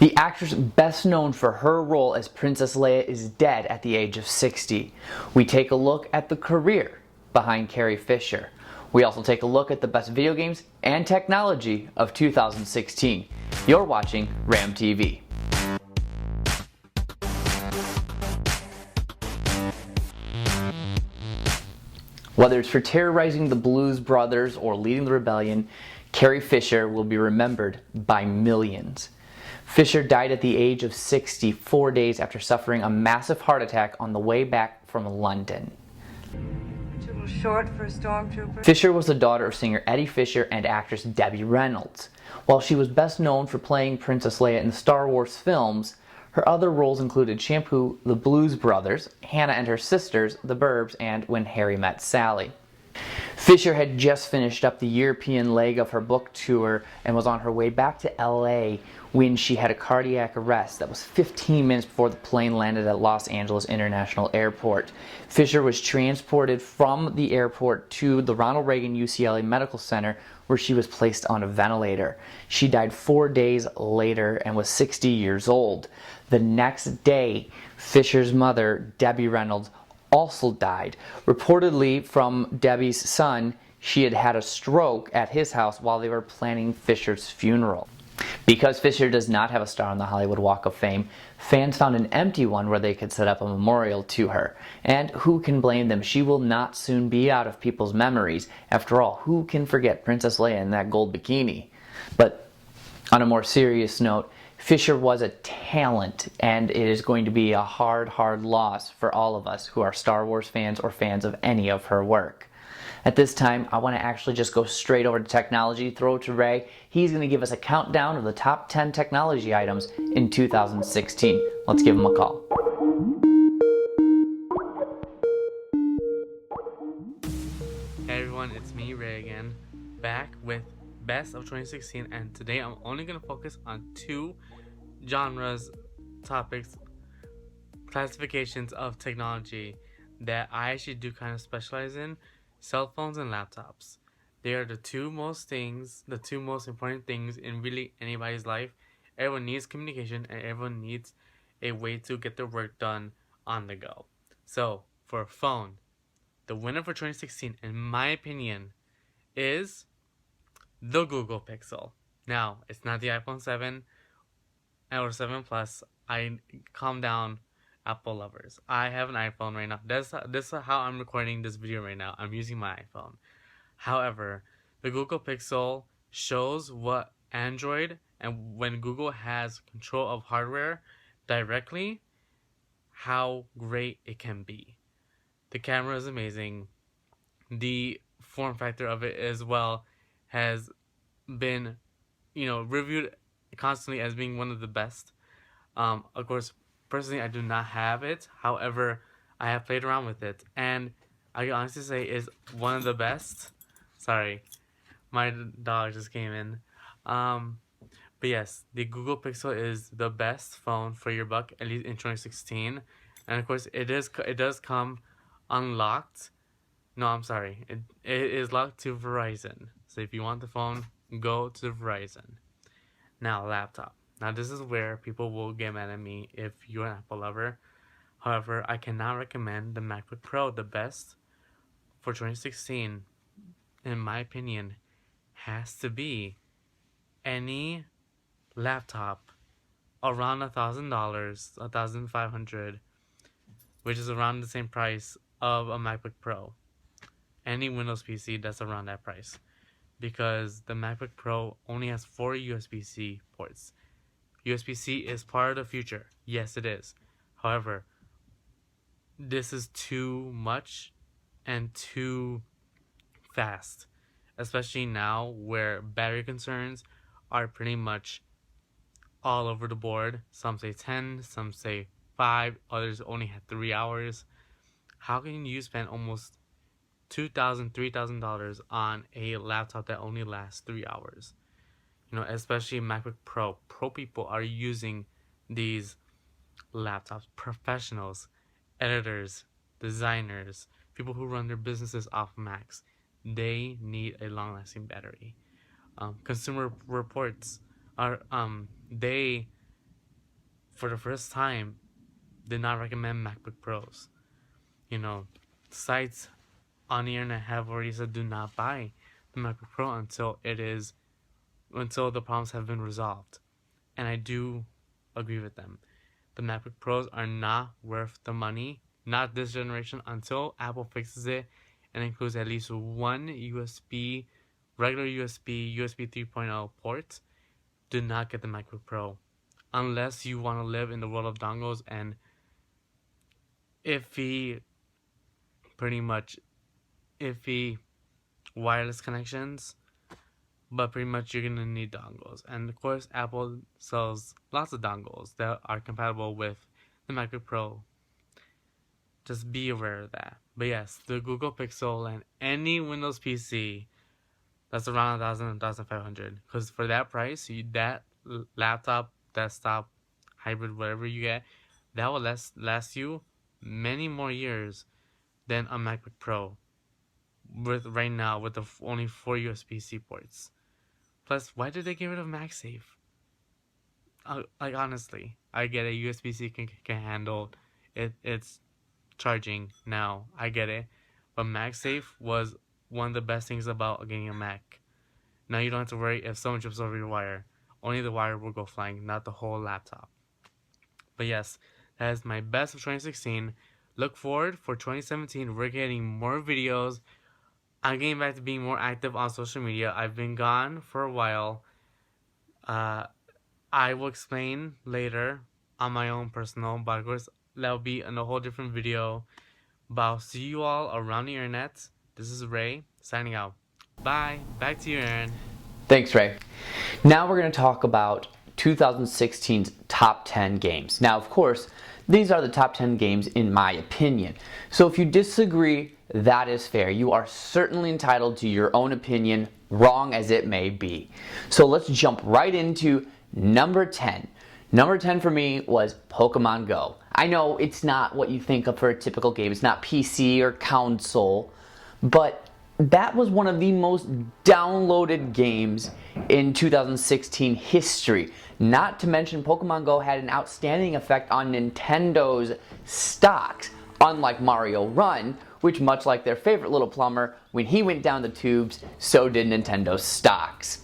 The actress best known for her role as Princess Leia is dead at the age of 60. We take a look at the career behind Carrie Fisher. We also take a look at the best video games and technology of 2016. You're watching RAMtv. Whether it's for terrorizing the Blues Brothers or leading the rebellion, Carrie Fisher will be remembered by millions. Fisher died at the age of 60, 4 days after suffering a massive heart attack on the way back from London. Too little short for a stormtrooper. Fisher was the daughter of singer Eddie Fisher and actress Debbie Reynolds. While she was best known for playing Princess Leia in the Star Wars films, her other roles included Shampoo, The Blues Brothers, Hannah and Her Sisters, The Burbs, and When Harry Met Sally. Fisher had just finished up the European leg of her book tour and was on her way back to LA when she had a cardiac arrest that was 15 minutes before the plane landed at Los Angeles International Airport. Fisher was transported from the airport to the Ronald Reagan UCLA Medical Center, where she was placed on a ventilator. She died 4 days later and was 60 years old. The next day, Fisher's mother, Debbie Reynolds, also died. Reportedly from Debbie's son, she had had a stroke at his house while they were planning Fisher's funeral. Because Fisher does not have a star on the Hollywood Walk of Fame, fans found an empty one where they could set up a memorial to her. And who can blame them? She will not soon be out of people's memories. After all, who can forget Princess Leia in that gold bikini? But on a more serious note, Fisher was a talent, and it is going to be a hard loss for all of us who are Star Wars fans or fans of any of her work. At this time, I want to actually just go straight over to technology, throw it to Ray. He's going to give us a countdown of the top 10 technology items in 2016. Let's give him a call. Hey everyone, it's me, Ray again, back with Best of 2016, and today I'm only going to focus on two genres, topics, classifications of technology that I actually do kind of specialize in: cell phones and laptops. They are the two most important things in really anybody's life. Everyone needs communication and everyone needs a way to get their work done on the go. So for a phone, the winner for 2016, in my opinion, is the Google Pixel. Now, it's not the iPhone 7 or 7 Plus. Calm down, Apple lovers. I have an iPhone right now. This is how I'm recording this video right now. I'm using my iPhone. However, the Google Pixel shows what Android, and when Google has control of hardware directly, how great it can be. The camera is amazing. The form factor of it as well has been, reviewed constantly as being one of the best. Of course, personally, I do not have it. However, I have played around with it, and I can honestly say is one of the best. Sorry, my dog just came in. But yes, the Google Pixel is the best phone for your buck, at least in 2016. And of course, it does come unlocked. No, I'm sorry. It is locked to Verizon. So if you want the phone, go to Verizon. Now, laptop. Now, this is where people will get mad at me if you're an Apple lover. However, I cannot recommend the MacBook Pro. The best for 2016, in my opinion, has to be any laptop around $1,000, $1,500, which is around the same price of a MacBook Pro. Any Windows PC that's around that price, because the MacBook Pro only has 4 USB-C ports. USB-C is part of the future. Yes, it is. However, this is too much and too fast, especially now where battery concerns are pretty much all over the board. Some say 10, some say 5, others only had 3 hours. How can you spend almost $2,000, $3,000 on a laptop that only lasts 3 hours? Especially MacBook Pro. Pro people are using these laptops. Professionals, editors, designers, people who run their businesses off Macs. They need a long-lasting battery. Consumer reports are they for the first time, did not recommend MacBook Pros. Sites on the internet have already said do not buy the MacBook Pro until the problems have been resolved. And I do agree with them. The MacBook Pros are not worth the money, not this generation, until Apple fixes it and includes at least one regular USB 3.0 port. Do not get the MacBook Pro unless you want to live in the world of dongles and iffy wireless connections. But pretty much you're going to need dongles. And of course, Apple sells lots of dongles that are compatible with the MacBook Pro. Just be aware of that. But yes, the Google Pixel and any Windows PC that's around 1,000, 1,500. Because for that price, that laptop, desktop, hybrid, whatever you get, that will last you many more years than a MacBook Pro. Right now, with only 4 USB-C ports. Plus, why did they get rid of MagSafe? Honestly, I get it. USB-C can handle it's charging now. I get it. But MagSafe was one of the best things about getting a Mac. Now you don't have to worry if someone trips over your wire. Only the wire will go flying, not the whole laptop. But yes, that is my best of 2016. Look forward for 2017. We're getting more videos. I'm getting back to being more active on social media. I've been gone for a while. I will explain later on my own personal, but of course that'll be in a whole different video. But I'll see you all around the internet. This is Ray signing out. Bye. Back to you, Aaron. Thanks, Ray. Now we're going to talk about 2016's top 10 games. Now, of course, these are the top 10 games in my opinion. So if you disagree, that is fair. You are certainly entitled to your own opinion, wrong as it may be. So let's jump right into number 10. Number 10 for me was Pokemon Go. I know it's not what you think of for a typical game. It's not PC or console, but that was one of the most downloaded games in 2016 history. Not to mention, Pokemon Go had an outstanding effect on Nintendo's stocks, unlike Mario Run, which, much like their favorite little plumber, when he went down the tubes, so did Nintendo's stocks.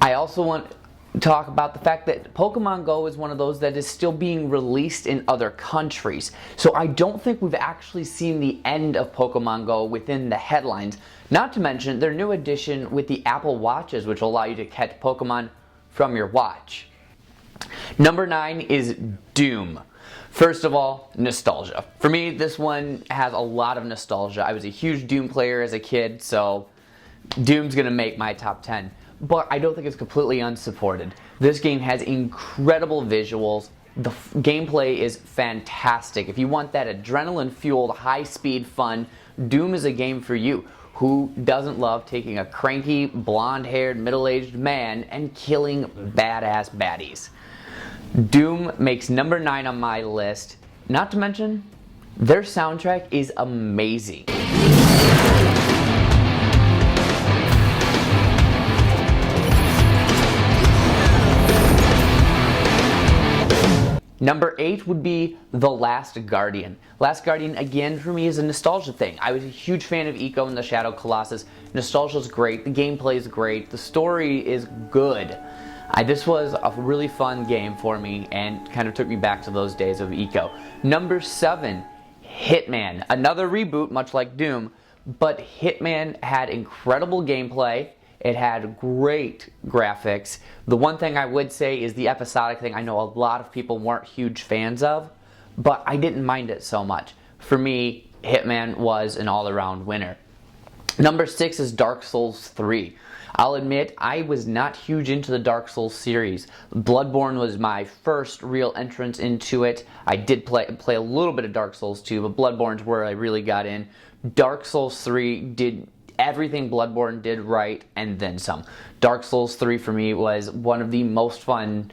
I also want to talk about the fact that Pokemon Go is one of those that is still being released in other countries. So I don't think we've actually seen the end of Pokemon Go within the headlines. Not to mention their new addition with the Apple Watches, which will allow you to catch Pokemon from your watch. Number 9 is Doom. First of all, nostalgia. For me, this one has a lot of nostalgia. I was a huge Doom player as a kid, so Doom's gonna make my top 10. But I don't think it's completely unsupported. This game has incredible visuals. The gameplay is fantastic. If you want that adrenaline-fueled, high-speed fun, Doom is a game for you. Who doesn't love taking a cranky, blonde-haired, middle-aged man and killing badass baddies? Doom makes number 9 on my list. Not to mention, their soundtrack is amazing. Number 8 would be The Last Guardian. Last Guardian, again, for me is a nostalgia thing. I was a huge fan of Eco and the Shadow Colossus. Nostalgia's great, the gameplay is great, the story is good. This was a really fun game for me and kind of took me back to those days of Eco. Number 7, Hitman. Another reboot, much like Doom, but Hitman had incredible gameplay. It had great graphics. The one thing I would say is the episodic thing. I know a lot of people weren't huge fans of, but I didn't mind it so much. For me, Hitman was an all-around winner. Number 6 is Dark Souls 3. I'll admit, I was not huge into the Dark Souls series. Bloodborne was my first real entrance into it. I did play a little bit of Dark Souls 2, but Bloodborne's where I really got in. Dark Souls 3 did everything Bloodborne did right, and then some. Dark Souls 3 for me was one of the most fun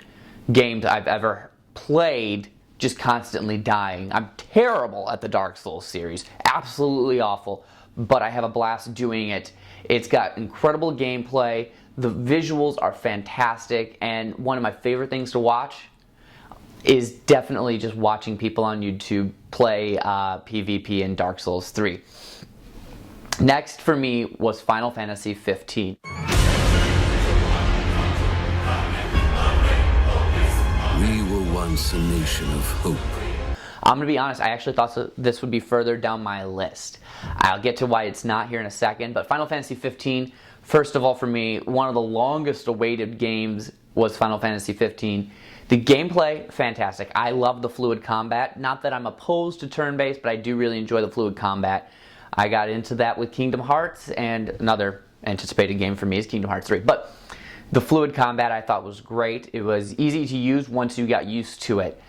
games I've ever played, just constantly dying. I'm terrible at the Dark Souls series, absolutely awful, but I have a blast doing it. It's got incredible gameplay, the visuals are fantastic, and one of my favorite things to watch, is definitely just watching people on YouTube play PvP in Dark Souls 3. Next for me was Final Fantasy 15. We were once a nation of hope. I'm going to be honest, I actually thought this would be further down my list. I'll get to why it's not here in a second, but Final Fantasy 15, first of all for me, one of the longest awaited games was Final Fantasy 15. The gameplay, fantastic. I love the fluid combat. Not that I'm opposed to turn-based, but I do really enjoy the fluid combat. I got into that with Kingdom Hearts, and another anticipated game for me is Kingdom Hearts 3. But the fluid combat I thought was great. It was easy to use once you got used to it.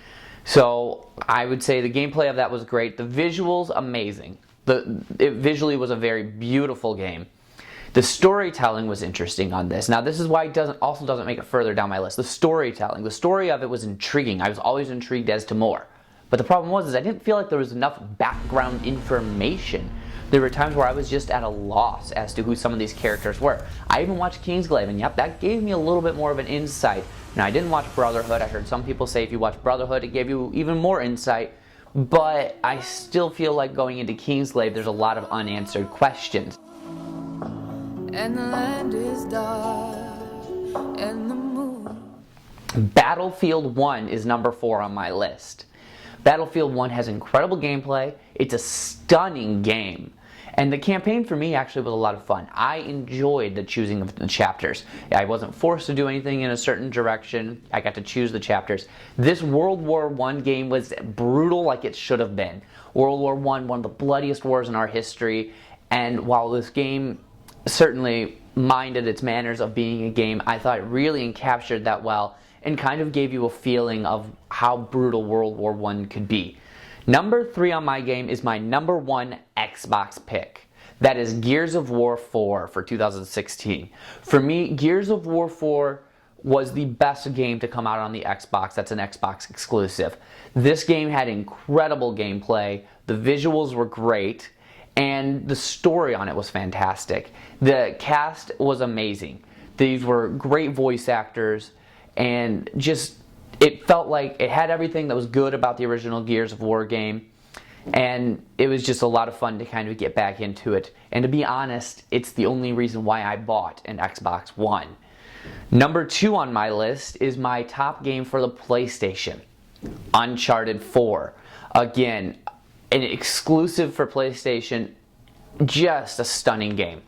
So I would say the gameplay of that was great. The visuals, amazing. It visually was a very beautiful game. The storytelling was interesting on this. Now this is why it also doesn't make it further down my list. The storytelling, the story of it was intriguing. I was always intrigued as to more. But the problem was I didn't feel like there was enough background information. There were times where I was just at a loss as to who some of these characters were. I even watched Kingsglaive, and yep, that gave me a little bit more of an insight. Now I didn't watch Brotherhood. I heard some people say if you watch Brotherhood it gave you even more insight. But I still feel like going into Kingsglaive there's a lot of unanswered questions. And the land is dark, and the moon. Battlefield 1 is number 4 on my list. Battlefield 1 has incredible gameplay. It's a stunning game. And the campaign for me actually was a lot of fun. I enjoyed the choosing of the chapters. I wasn't forced to do anything in a certain direction. I got to choose the chapters. This World War I game was brutal like it should have been. World War I, one of the bloodiest wars in our history. And while this game certainly minded its manners of being a game, I thought it really encaptured that well and kind of gave you a feeling of how brutal World War I could be. Number 3 on my game is my number 1 Xbox pick. That is Gears of War 4 for 2016. For me, Gears of War 4 was the best game to come out on the Xbox. That's an Xbox exclusive. This game had incredible gameplay. The visuals were great. And the story on it was fantastic. The cast was amazing. These were great voice actors, and just it felt like it had everything that was good about the original Gears of War game, and it was just a lot of fun to kind of get back into it. And to be honest, it's the only reason why I bought an Xbox One. Number 2 on my list is my top game for the PlayStation, Uncharted 4. Again, an exclusive for PlayStation, just a stunning game.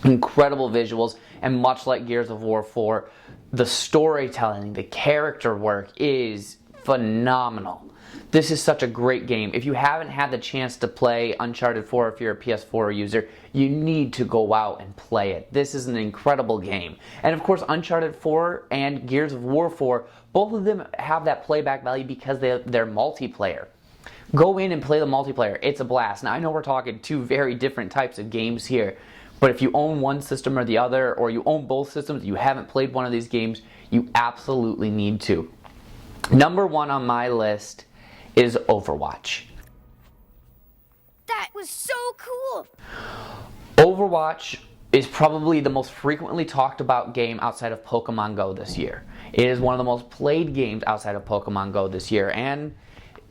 Incredible visuals, and much like Gears of War 4, the storytelling, the character work is phenomenal. This is such a great game. If you haven't had the chance to play Uncharted 4, if you're a PS4 user, you need to go out and play it. This is an incredible game. And of course, Uncharted 4 and Gears of War 4, both of them have that playback value because they're multiplayer. Go in and play the multiplayer. It's a blast. Now, I know we're talking two very different types of games here, but if you own one system or the other, or you own both systems, you haven't played one of these games, you absolutely need to. Number 1 on my list is Overwatch. That was so cool! Overwatch is probably the most frequently talked about game outside of Pokemon Go this year. It is one of the most played games outside of Pokemon Go this year, and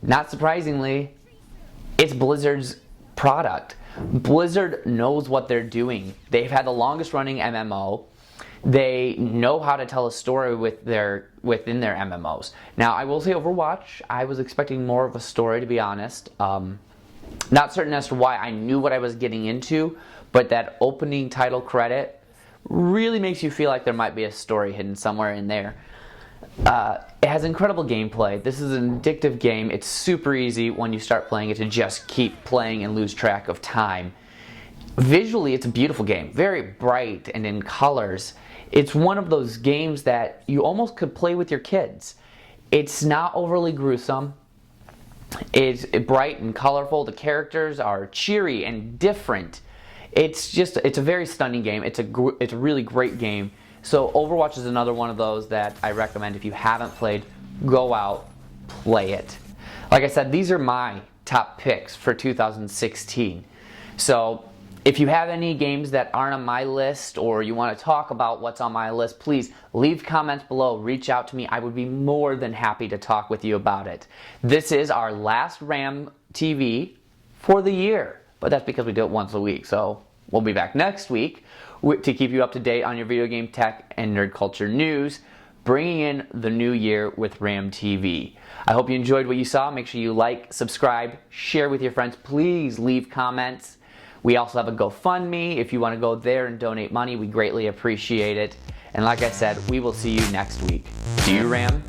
not surprisingly, it's Blizzard's product. Blizzard knows what they're doing. They've had the longest running MMO. They know how to tell a story within their MMOs. Now, I will say Overwatch, I was expecting more of a story, to be honest. Not certain as to why. I knew what I was getting into, but that opening title credit really makes you feel like there might be a story hidden somewhere in there. It has incredible gameplay. This is an addictive game. It's super easy when you start playing it to just keep playing and lose track of time. Visually, it's a beautiful game. Very bright and in colors. It's one of those games that you almost could play with your kids. It's not overly gruesome. It's bright and colorful. The characters are cheery and different. It's a very stunning game. It's a really great game. So Overwatch is another one of those that I recommend. If you haven't played, go out, play it. Like I said, these are my top picks for 2016. So If you have any games that aren't on my list or you want to talk about what's on my list, please leave comments below. Reach out to me. I would be more than happy to talk with you about it. This is our last RAMtv for the year, but that's because we do it once a week. So we'll be back next week to keep you up to date on your video game tech and nerd culture news, bringing in the new year with RAMtv. I hope you enjoyed what you saw. Make sure you like, subscribe, share with your friends. Please leave comments. We also have a GoFundMe. If you want to go there and donate money, we greatly appreciate it. And like I said, we will see you next week. Do you RAM?